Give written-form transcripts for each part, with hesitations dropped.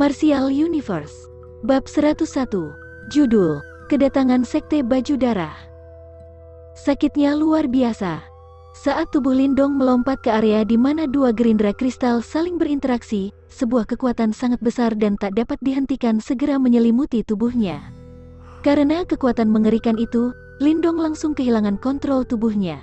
Martial Universe. Bab 101. Judul, Kedatangan Sekte Baju Darah. Sakitnya luar biasa. Saat tubuh Lindong melompat ke area di mana dua gerindra kristal saling berinteraksi, sebuah kekuatan sangat besar dan tak dapat dihentikan segera menyelimuti tubuhnya. Karena kekuatan mengerikan itu, Lindong langsung kehilangan kontrol tubuhnya.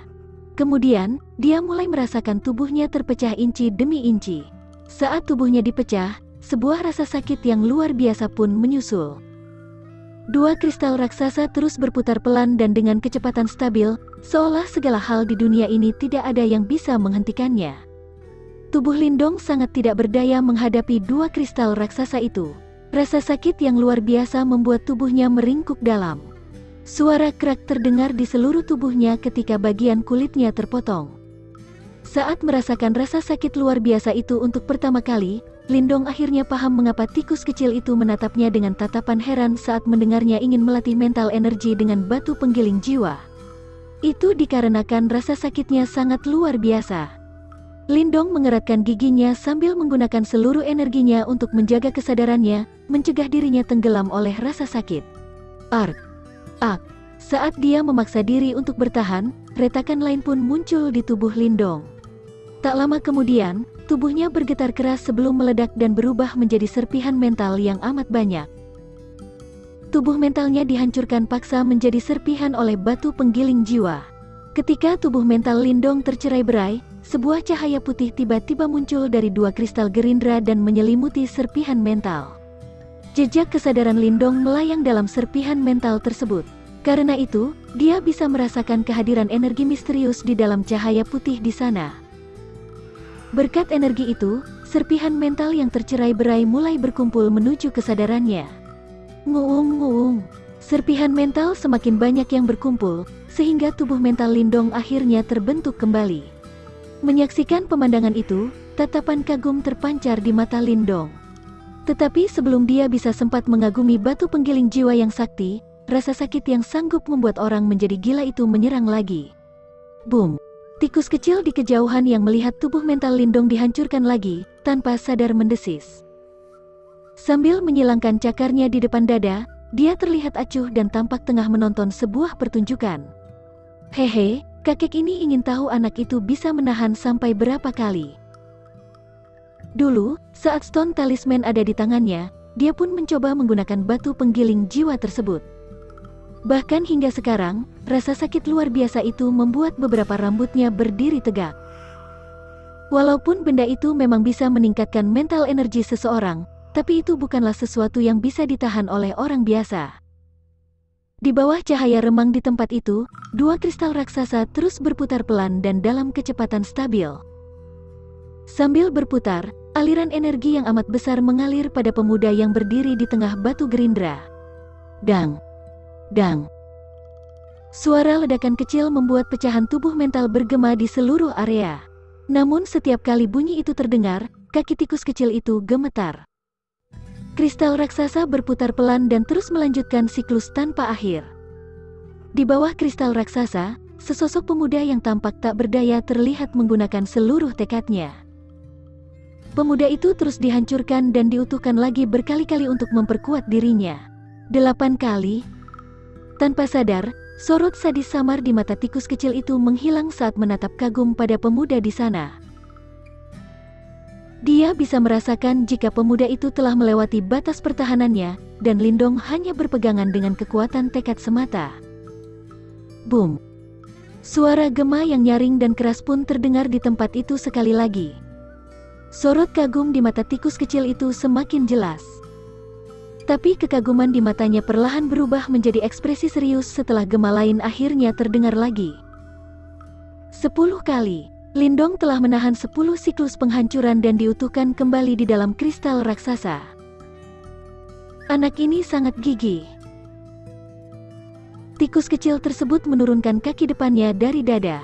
Kemudian, dia mulai merasakan tubuhnya terpecah inci demi inci. Saat tubuhnya dipecah, sebuah rasa sakit yang luar biasa pun menyusul. Dua kristal raksasa terus berputar pelan dan dengan kecepatan stabil, seolah segala hal di dunia ini tidak ada yang bisa menghentikannya. Tubuh Lindong sangat tidak berdaya menghadapi dua kristal raksasa itu. Rasa sakit yang luar biasa membuat tubuhnya meringkuk dalam. Suara kerak terdengar di seluruh tubuhnya ketika bagian kulitnya terpotong. Saat merasakan rasa sakit luar biasa itu untuk pertama kali, Lindong akhirnya paham mengapa tikus kecil itu menatapnya dengan tatapan heran saat mendengarnya ingin melatih mental energi dengan batu penggiling jiwa. Itu dikarenakan rasa sakitnya sangat luar biasa. Lindong mengeratkan giginya sambil menggunakan seluruh energinya untuk menjaga kesadarannya, mencegah dirinya tenggelam oleh rasa sakit. Saat dia memaksa diri untuk bertahan, retakan lain pun muncul di tubuh Lindong. Tak lama kemudian, tubuhnya bergetar keras sebelum meledak dan berubah menjadi serpihan mental yang amat banyak. Tubuh mentalnya dihancurkan paksa menjadi serpihan oleh batu penggiling jiwa. Ketika tubuh mental Lindong tercerai-berai, sebuah cahaya putih tiba-tiba muncul dari dua kristal gerindra dan menyelimuti serpihan mental. Jejak kesadaran Lindong melayang dalam serpihan mental tersebut. Karena itu, dia bisa merasakan kehadiran energi misterius di dalam cahaya putih di sana. Berkat energi itu, serpihan mental yang tercerai-berai mulai berkumpul menuju kesadarannya. Nguung-nguung. Serpihan mental semakin banyak yang berkumpul, sehingga tubuh mental Lindong akhirnya terbentuk kembali. Menyaksikan pemandangan itu, tatapan kagum terpancar di mata Lindong. Tetapi sebelum dia bisa sempat mengagumi batu penggiling jiwa yang sakti, rasa sakit yang sanggup membuat orang menjadi gila itu menyerang lagi. Boom! Tikus kecil di kejauhan yang melihat tubuh mental Lindong dihancurkan lagi, tanpa sadar mendesis. Sambil menyilangkan cakarnya di depan dada, dia terlihat acuh dan tampak tengah menonton sebuah pertunjukan. Hehe, kakek ini ingin tahu anak itu bisa menahan sampai berapa kali. Dulu, saat stone talisman ada di tangannya, dia pun mencoba menggunakan batu penggiling jiwa tersebut. Bahkan hingga sekarang, rasa sakit luar biasa itu membuat beberapa rambutnya berdiri tegak. Walaupun benda itu memang bisa meningkatkan mental energi seseorang, tapi itu bukanlah sesuatu yang bisa ditahan oleh orang biasa. Di bawah cahaya remang di tempat itu, dua kristal raksasa terus berputar pelan dan dalam kecepatan stabil. Sambil berputar, aliran energi yang amat besar mengalir pada pemuda yang berdiri di tengah batu gerindra. Dang! Dang! Suara ledakan kecil membuat pecahan tubuh mental bergema di seluruh area. Namun setiap kali bunyi itu terdengar, kaki tikus kecil itu gemetar. Kristal raksasa berputar pelan dan terus melanjutkan siklus tanpa akhir. Di bawah kristal raksasa, sesosok pemuda yang tampak tak berdaya terlihat menggunakan seluruh tekadnya. Pemuda itu terus dihancurkan dan diutuhkan lagi berkali-kali untuk memperkuat dirinya. 8 kali. Tanpa sadar, sorot sadis samar di mata tikus kecil itu menghilang saat menatap kagum pada pemuda di sana. Dia bisa merasakan jika pemuda itu telah melewati batas pertahanannya, dan Lindong hanya berpegangan dengan kekuatan tekad semata. Boom! Suara gema yang nyaring dan keras pun terdengar di tempat itu sekali lagi. Sorot kagum di mata tikus kecil itu semakin jelas. Tapi kekaguman di matanya perlahan berubah menjadi ekspresi serius setelah gema lain akhirnya terdengar lagi. 10 kali, Lindong telah menahan 10 siklus penghancuran dan diutuhkan kembali di dalam kristal raksasa. Anak ini sangat gigih. Tikus kecil tersebut menurunkan kaki depannya dari dada.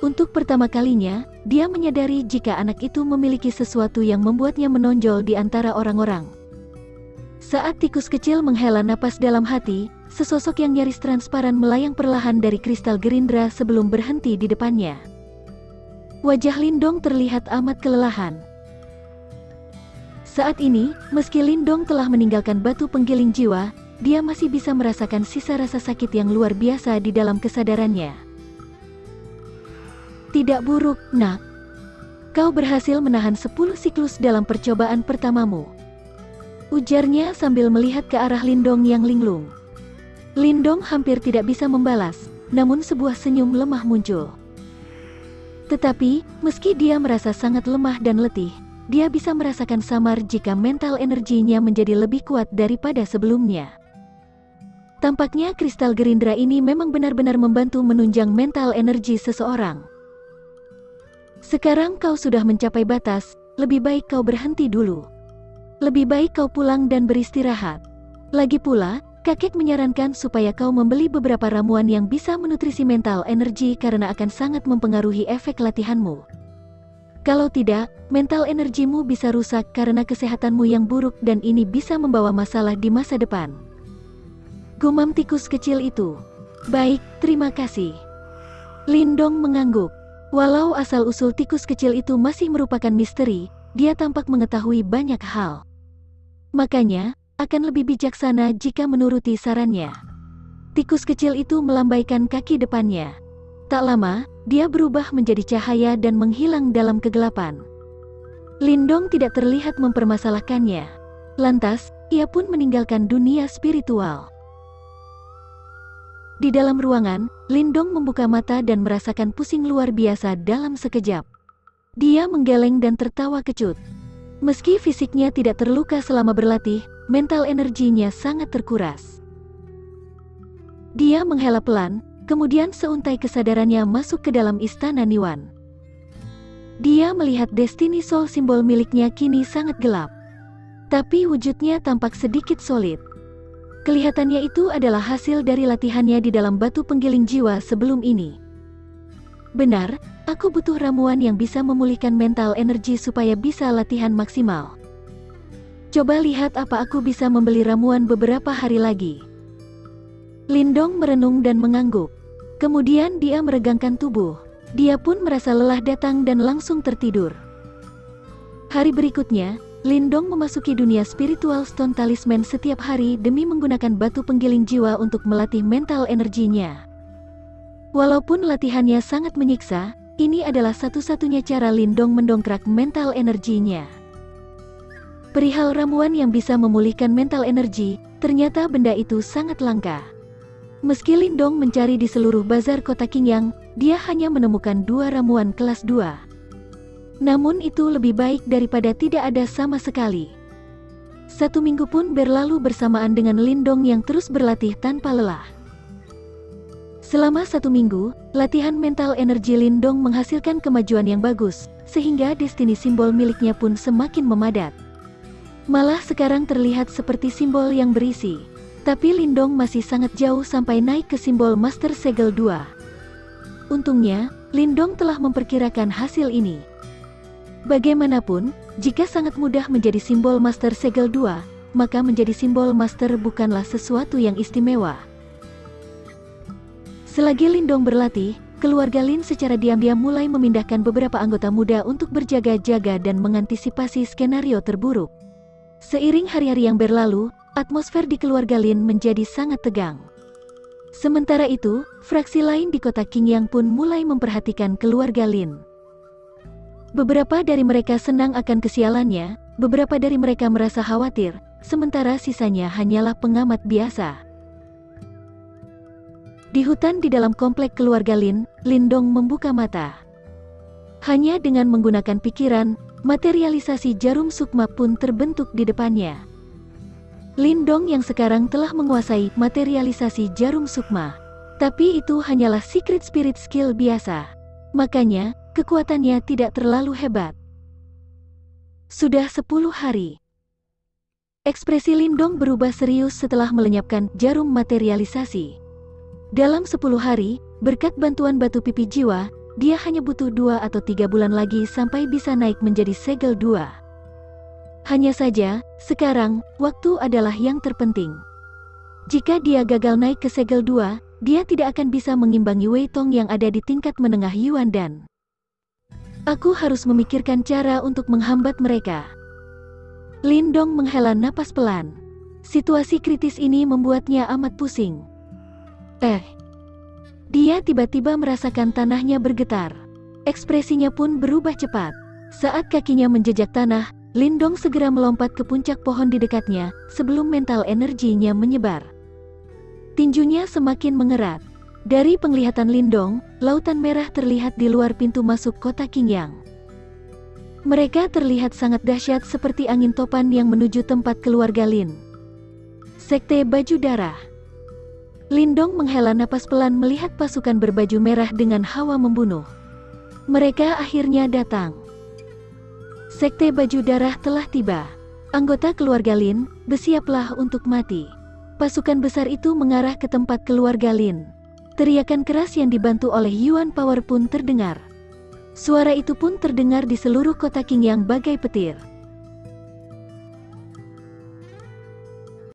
Untuk pertama kalinya, dia menyadari jika anak itu memiliki sesuatu yang membuatnya menonjol di antara orang-orang. Saat tikus kecil menghela napas dalam hati, sesosok yang nyaris transparan melayang perlahan dari kristal gerindra sebelum berhenti di depannya. Wajah Lindong terlihat amat kelelahan. Saat ini, meski Lindong telah meninggalkan batu penggiling jiwa, dia masih bisa merasakan sisa rasa sakit yang luar biasa di dalam kesadarannya. Tidak buruk, nak. Kau berhasil menahan 10 siklus dalam percobaan pertamamu. Ujarnya sambil melihat ke arah Lindong yang linglung. Lindong hampir tidak bisa membalas, namun sebuah senyum lemah muncul. Tetapi, meski dia merasa sangat lemah dan letih, dia bisa merasakan samar jika mental energinya menjadi lebih kuat daripada sebelumnya. Tampaknya kristal gerindra ini memang benar-benar membantu menunjang mental energi seseorang. Sekarang kau sudah mencapai batas, lebih baik kau berhenti dulu. Lebih baik kau pulang dan beristirahat. Lagi pula, kakek menyarankan supaya kau membeli beberapa ramuan yang bisa menutrisi mental energi karena akan sangat mempengaruhi efek latihanmu. Kalau tidak, mental energimu bisa rusak karena kesehatanmu yang buruk dan ini bisa membawa masalah di masa depan. Gumam tikus kecil itu. Baik, terima kasih. Lindong mengangguk. Walau asal-usul tikus kecil itu masih merupakan misteri, dia tampak mengetahui banyak hal. Makanya, akan lebih bijaksana jika menuruti sarannya. Tikus kecil itu melambaikan kaki depannya. Tak lama, dia berubah menjadi cahaya dan menghilang dalam kegelapan. Lindong tidak terlihat mempermasalahkannya. Lantas, ia pun meninggalkan dunia spiritual. Di dalam ruangan, Lindong membuka mata dan merasakan pusing luar biasa dalam sekejap. Dia menggeleng dan tertawa kecut. Meski fisiknya tidak terluka selama berlatih, mental energinya sangat terkuras. Dia menghela pelan, kemudian seuntai kesadarannya masuk ke dalam istana Niwan. Dia melihat Destiny Soul simbol miliknya kini sangat gelap. Tapi wujudnya tampak sedikit solid. Kelihatannya itu adalah hasil dari latihannya di dalam batu penggiling jiwa sebelum ini. Benar, aku butuh ramuan yang bisa memulihkan mental energi supaya bisa latihan maksimal. Coba lihat apa aku bisa membeli ramuan beberapa hari lagi. Lindong merenung dan mengangguk. Kemudian dia meregangkan tubuh. Dia pun merasa lelah datang dan langsung tertidur. Hari berikutnya, Lindong memasuki dunia spiritual Stone Talisman setiap hari demi menggunakan batu penggiling jiwa untuk melatih mental energinya. Walaupun latihannya sangat menyiksa, ini adalah satu-satunya cara Lindong mendongkrak mental energinya. Perihal ramuan yang bisa memulihkan mental energi, ternyata benda itu sangat langka. Meski Lindong mencari di seluruh bazar kota Qingyang, dia hanya menemukan 2 ramuan kelas 2. Namun itu lebih baik daripada tidak ada sama sekali. 1 minggu pun berlalu bersamaan dengan Lindong yang terus berlatih tanpa lelah. Selama 1 minggu, latihan mental energi Lindong menghasilkan kemajuan yang bagus, sehingga destiny simbol miliknya pun semakin memadat. Malah sekarang terlihat seperti simbol yang berisi. Tapi Lindong masih sangat jauh sampai naik ke simbol Master Segel 2. Untungnya, Lindong telah memperkirakan hasil ini. Bagaimanapun, jika sangat mudah menjadi simbol Master Segel 2, maka menjadi simbol Master bukanlah sesuatu yang istimewa. Selagi Lindong berlatih, keluarga Lin secara diam-diam mulai memindahkan beberapa anggota muda untuk berjaga-jaga dan mengantisipasi skenario terburuk. Seiring hari-hari yang berlalu, atmosfer di keluarga Lin menjadi sangat tegang. Sementara itu, fraksi lain di kota Qingyang pun mulai memperhatikan keluarga Lin. Beberapa dari mereka senang akan kesialannya, beberapa dari mereka merasa khawatir, sementara sisanya hanyalah pengamat biasa. Di hutan di dalam komplek keluarga Lin, Lindong membuka mata. Hanya dengan menggunakan pikiran, materialisasi jarum sukma pun terbentuk di depannya. Lindong yang sekarang telah menguasai materialisasi jarum sukma. Tapi itu hanyalah secret spirit skill biasa. Makanya, kekuatannya tidak terlalu hebat. Sudah 10 hari. Ekspresi Lindong berubah serius setelah melenyapkan jarum materialisasi. Dalam 10 hari, berkat bantuan batu pipi jiwa, dia hanya butuh 2 atau 3 bulan lagi sampai bisa naik menjadi segel 2. Hanya saja, sekarang, waktu adalah yang terpenting. Jika dia gagal naik ke segel 2, dia tidak akan bisa mengimbangi Wei Tong yang ada di tingkat menengah Yuan Dan. Aku harus memikirkan cara untuk menghambat mereka. Lindong menghela napas pelan. Situasi kritis ini membuatnya amat pusing. Dia tiba-tiba merasakan tanahnya bergetar. Ekspresinya pun berubah cepat. Saat kakinya menjejak tanah, Lindong segera melompat ke puncak pohon di dekatnya, sebelum mental energinya menyebar. Tinjunya semakin mengerat. Dari penglihatan Lindong, lautan merah terlihat di luar pintu masuk kota Qingyang. Mereka terlihat sangat dahsyat seperti angin topan yang menuju tempat keluarga Lin. Sekte Baju Darah. Lindong menghela napas pelan melihat pasukan berbaju merah dengan hawa membunuh. Mereka akhirnya datang. Sekte Baju Darah telah tiba. Anggota keluarga Lin, bersiaplah untuk mati. Pasukan besar itu mengarah ke tempat keluarga Lin. Teriakan keras yang dibantu oleh Yuan Power pun terdengar. Suara itu pun terdengar di seluruh kota Qingyang bagai petir.